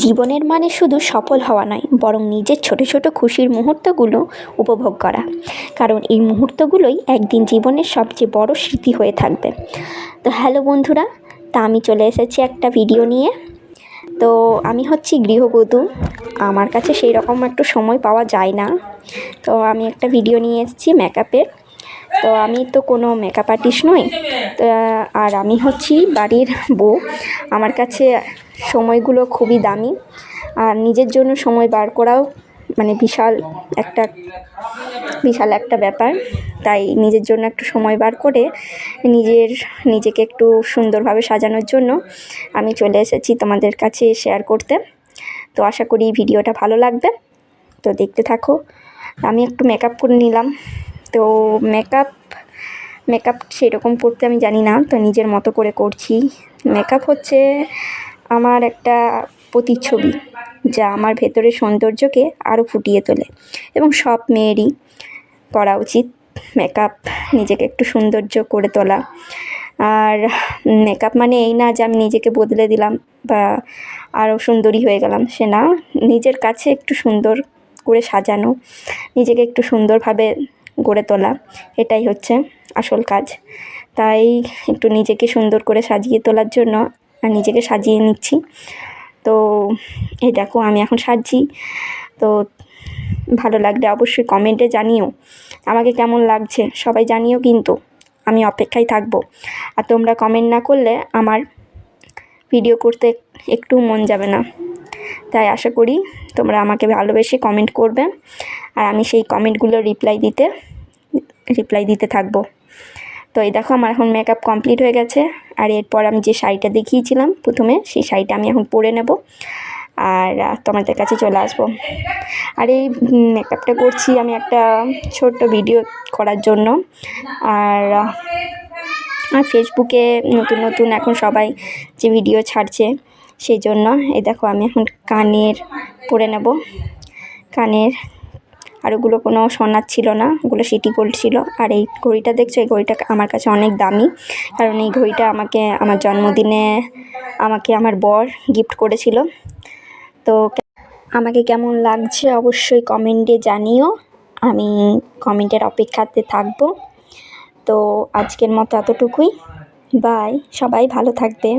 জীবনের মানে শুধু সফল হওয়া নয়, বরং নিজের ছোট ছোট খুশির মুহূর্তগুলো উপভোগ করা। কারণ এই মুহূর্তগুলোই একদিন জীবনের সবচেয়ে বড় স্মৃতি হয়ে থাকবে। তো হ্যালো বন্ধুরা, তা আমি চলে এসেছি একটা ভিডিও নিয়ে। তো আমি হচ্ছি গৃহবধূ, আমার কাছে সেই রকম একটু সময় পাওয়া যায় না। তো আমি একটা ভিডিও নিয়ে এসেছি মেকআপের। তো আমি তো কোনো মেকআপ আর্টিস্ট নই, তো আর আমি হচ্ছি বাড়ির বউ। আমার কাছে সময়গুলো খুবই দামি, আর নিজের জন্য সময় বার করাও মানে বিশাল একটা ব্যাপার। তাই নিজের জন্য একটু সময় বার করে নিজেকে একটু সুন্দরভাবে সাজানোর জন্য আমি চলে এসেছি তোমাদের কাছে শেয়ার করতে। তো আশা করি ভিডিওটা ভালো লাগবে, তো দেখতে থাকো। আমি একটু মেকআপ করে নিলাম। তো মেকআপ সেরকম করতে আমি জানি না, তো নিজের মতো করে করছি। মেকআপ হচ্ছে আমার একটা প্রতিচ্ছবি, যা আমার ভেতরের সৌন্দর্যকে আরও ফুটিয়ে তোলে, এবং সব মেয়েরই করা উচিত মেকআপ, নিজেকে একটু সৌন্দর্য করে তোলা। আর মেকআপ মানে এই না যে আমি নিজেকে বদলে দিলাম বা আরও সুন্দরী হয়ে গেলাম, সে না। নিজের কাছে একটু সুন্দর করে সাজানো, নিজেকে একটু সুন্দরভাবে গড়ে তোলা, এটাই হচ্ছে আসল কাজ। তাই একটু নিজেকে সুন্দর করে সাজিয়ে তোলার জন্য নিজেকে সাজিয়ে নিচ্ছি। তো এই দেখো আমি এখন সাজছি। তো ভালো লাগলে অবশ্যই কমেন্টে জানিও আমাকে কেমন লাগছে, সবাই জানিও, কিন্তু আমি অপেক্ষায় থাকবো। আর তোমরা কমেন্ট না করলে আমার ভিডিও করতে একটু মন যাবে না। তাই আশা করি তোমরা আমাকে ভালোবেসে কমেন্ট করবে, আর আমি সেই কমেন্টগুলো রিপ্লাই দিতে থাকবো। তো এই দেখো আমার এখন মেকআপ কমপ্লিট হয়ে গেছে। আর এরপর আমি যে শাড়িটা দেখিয়েছিলাম প্রথমে, সেই শাড়িটা আমি এখন পরে নেব আর তোমাদের কাছে চলে আসবো। আর এই মেকআপটা করছি আমি একটা ছোট্ট ভিডিও করার জন্য। আর ফেসবুকে নতুন এখন সবাই যে ভিডিও ছাড়ছে, সেই জন্য এই দেখো আমি এখন কানের পরে নেব। কানের আর ওগুলো কোনো সোনার ছিল না, ওগুলো সিটি গোল্ড ছিল। আর এই ঘড়িটা দেখছো, এই ঘড়িটা আমার কাছে অনেক দামি, কারণ এই ঘড়িটা আমাকে আমার জন্মদিনে আমার বর গিফট করেছিল। তো আমাকে কেমন লাগছে অবশ্যই কমেন্টে জানিও, আমি কমেন্টের অপেক্ষাতে থাকবো। তো আজকের মতো এতটুকুই, বাই, সবাই ভালো থাকবে।